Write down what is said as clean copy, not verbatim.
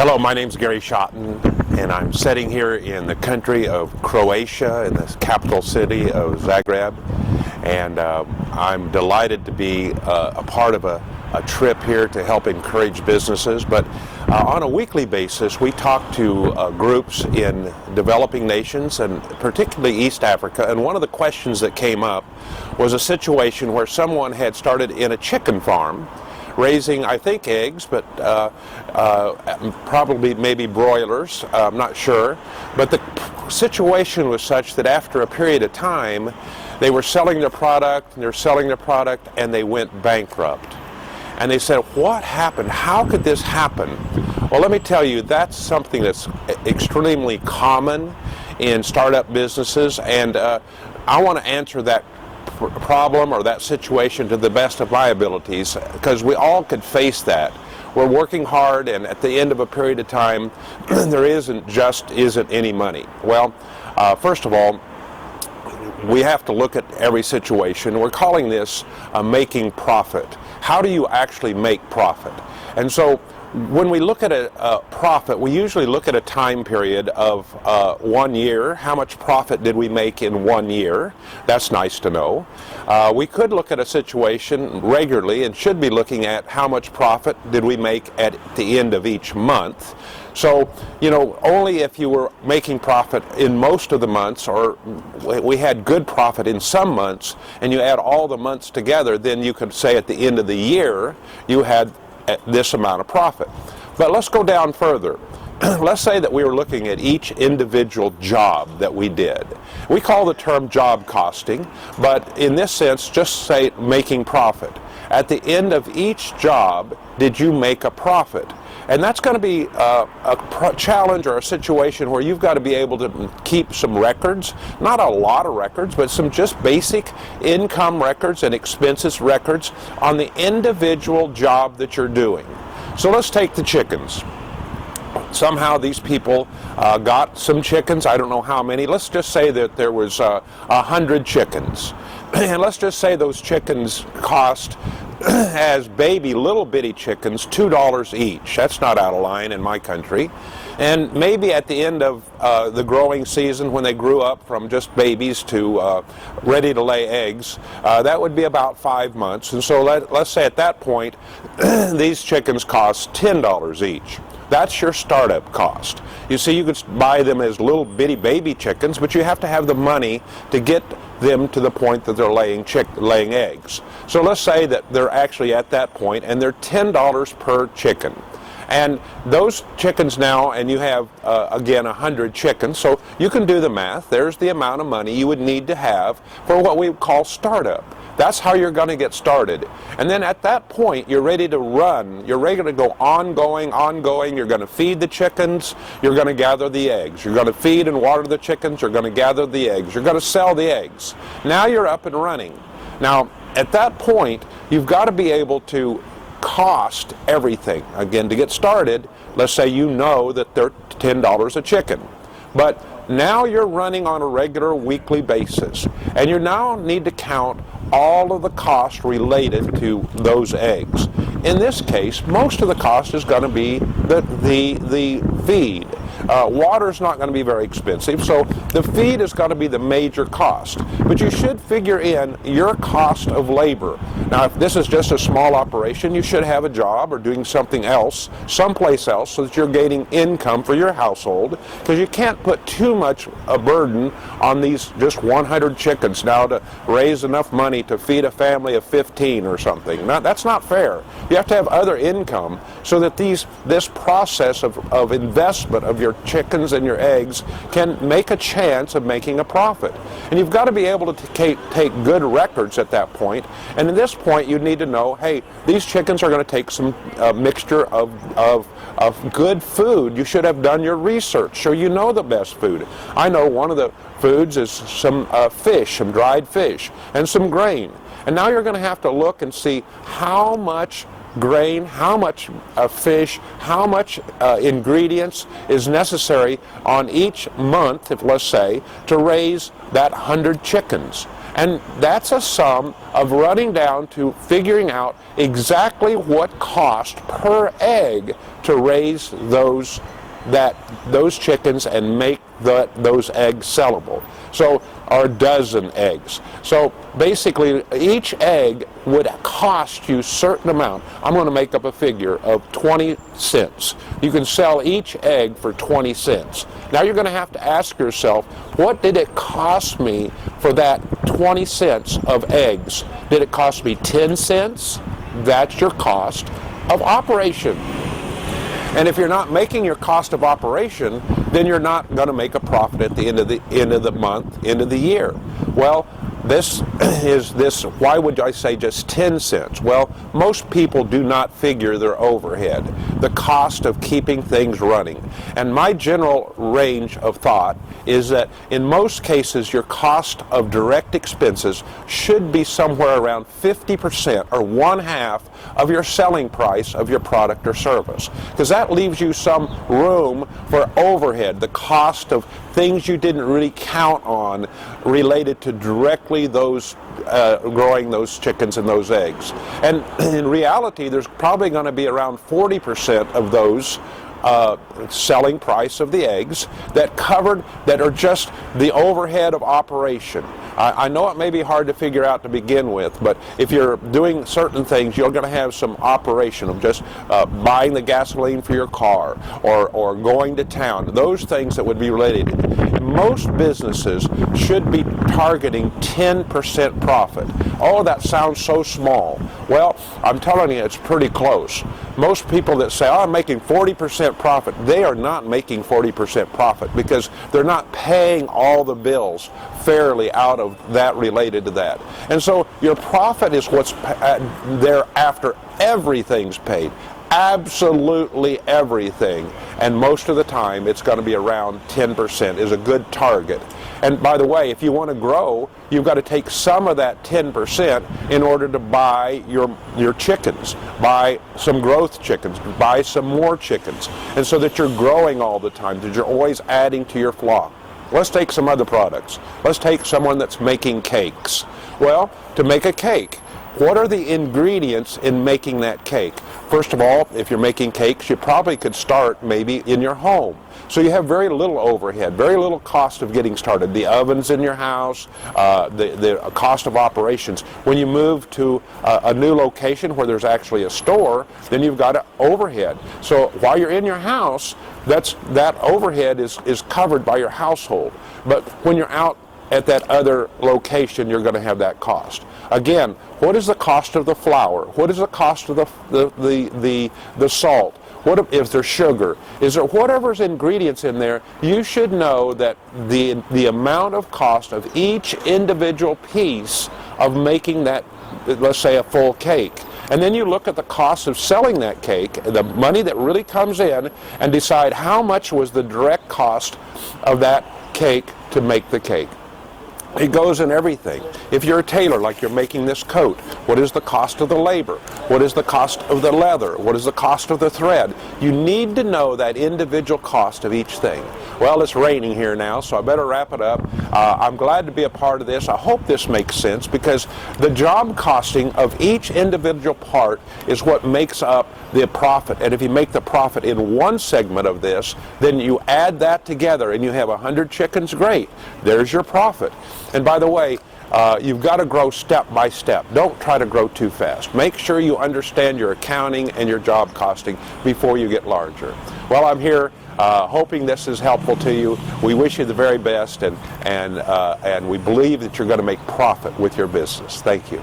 Hello, my name's Gary Schotten, and I'm sitting here in the country of Croatia, in the capital city of Zagreb, and I'm delighted to be a part of a trip here to help encourage businesses. But on a weekly basis, we talk to groups in developing nations, and particularly East Africa, and one of the questions that came up was a situation where someone had started in a chicken farm, raising, I think, eggs, but probably maybe broilers, I'm not sure. But the situation was such that after a period of time, they were selling their product, and they went bankrupt. And they said, what happened? How could this happen? Well, let me tell you, that's something that's extremely common in startup businesses, and I want to answer that problem or that situation to the best of my abilities, because we all could face that. We're working hard, and at the end of a period of time there isn't any money. Well, first of all, we have to look at every situation. We're calling this making profit. How do you actually make profit? And so when we look at a profit, we usually look at a time period of 1 year. How much profit did we make in 1 year? That's nice to know. We could look at a situation regularly and should be looking at how much profit did we make at the end of each month. So, you know, only if you were making profit in most of the months, or we had good profit in some months, and you add all the months together, then you could say at the end of the year you had this amount of profit. But let's go down further. Let's say that we were looking at each individual job that we did. We call the term job costing, but in this sense, just say making profit. At the end of each job, did you make a profit? And that's going to be a challenge or a situation where you've got to be able to keep some records, not a lot of records, but some just basic income records and expenses records on the individual job that you're doing. So let's take the chickens. Somehow these people got some chickens, I don't know how many. Let's just say that there was 100 chickens. And let's just say those chickens cost, as baby little bitty chickens, $2 each. That's not out of line in my country. And maybe at the end of the growing season, when they grew up from just babies to ready to lay eggs, that would be about 5 months. And so let's say at that point, these chickens cost $10 each. That's your startup cost. You see, you could buy them as little bitty baby chickens, but you have to have the money to get them to the point that they're laying eggs. So let's say that they're actually at that point, and they're $10 per chicken. And those chickens now, and you have, again, 100 chickens, so you can do the math. There's the amount of money you would need to have for what we call startup. That's how you're going to get started. And then at that point, you're ready to run. You're ready to go ongoing. You're going to feed the chickens. You're going to gather the eggs. You're going to feed and water the chickens. You're going to gather the eggs. You're going to sell the eggs. Now you're up and running. Now, at that point, you've got to be able to cost everything. Again, to get started, let's say you know that they're $10 a chicken. But now you're running on a regular weekly basis, and you now need to count all of the cost related to those eggs. In this case, most of the cost is going to be the feed. Water's not going to be very expensive, so the feed is going to be the major cost. But you should figure in your cost of labor. Now, if this is just a small operation, you should have a job or doing something else, someplace else, so that you're gaining income for your household, because you can't put too much a burden on these just 100 chickens now to raise enough money to feed a family of 15 or something. Now, that's not fair. You have to have other income so that this process of investment of your chickens and your eggs can make a chance of making a profit. And you've got to be able to take good records at that point. And at this point, you need to know, hey, these chickens are going to take some mixture of good food. You should have done your research so you know the best food. I know one of the foods is some fish, some dried fish, and some grain. And now you're going to have to look and see how much grain, how much fish, how much ingredients is necessary on each month, if let's say, to raise that 100 chickens. And that's a sum of running down to figuring out exactly what cost per egg to raise those chickens and make those eggs sellable. So, or a dozen eggs. So basically each egg would cost you a certain amount. I'm going to make up a figure of 20 cents. You can sell each egg for 20 cents. Now you're going to have to ask yourself, what did it cost me for that 20 cents of eggs? Did it cost me 10 cents? That's your cost of operation. And if you're not making your cost of operation, then you're not going to make a profit at the end of the month, end of the year. Well, why would I say just 10 cents? Well, most people do not figure their overhead, the cost of keeping things running. And my general range of thought is that in most cases your cost of direct expenses should be somewhere around 50% or 1/2 of your selling price of your product or service. Because that leaves you some room for overhead, the cost of things you didn't really count on related to directly those growing those chickens and those eggs. And in reality, there's probably going to be around 40% of those selling price of the eggs that are just the overhead of operation. I know it may be hard to figure out to begin with, but if you're doing certain things, you're going to have some operation of just buying the gasoline for your car or going to town, those things that would be related. Most businesses should be targeting 10% profit. Oh, that sounds so small. Well, I'm telling you, it's pretty close. Most people that say, oh, I'm making 40% profit, they are not making 40% profit because they're not paying all the bills fairly out of that related to that. And so your profit is what's there after everything's paid. Absolutely everything, and most of the time it's going to be around 10% is a good target. And by the way, if you want to grow, you've got to take some of that 10% in order to buy your chickens, buy some growth chickens, buy some more chickens, and so that you're growing all the time, that you're always adding to your flock. Let's take some other products. Let's take someone that's making cakes. Well, to make a cake, what are the ingredients in making that cake? First of all, if you're making cakes, you probably could start maybe in your home. So you have very little overhead, very little cost of getting started. The ovens in your house, the cost of operations. When you move to a new location where there's actually a store, then you've got an overhead. So while you're in your house, that overhead is covered by your household. But when you're out at that other location, you're going to have that cost. Again, what is the cost of the flour? What is the cost of the salt? What if there's sugar? Is there whatever's ingredients in there? You should know that the amount of cost of each individual piece of making that, let's say, a full cake. And then you look at the cost of selling that cake, the money that really comes in, and decide how much was the direct cost of that cake to make the cake. It goes in everything. If you're a tailor, like you're making this coat, what is the cost of the labor? What is the cost of the leather? What is the cost of the thread? You need to know that individual cost of each thing. Well, it's raining here now, so I better wrap it up. I'm glad to be a part of this. I hope this makes sense because the job costing of each individual part is what makes up the profit. And if you make the profit in one segment of this, then you add that together and you have 100 chickens, great. There's your profit. And by the way, you've got to grow step by step. Don't try to grow too fast. Make sure you understand your accounting and your job costing before you get larger. Well, I'm here hoping this is helpful to you. We wish you the very best, and we believe that you're going to make profit with your business. Thank you.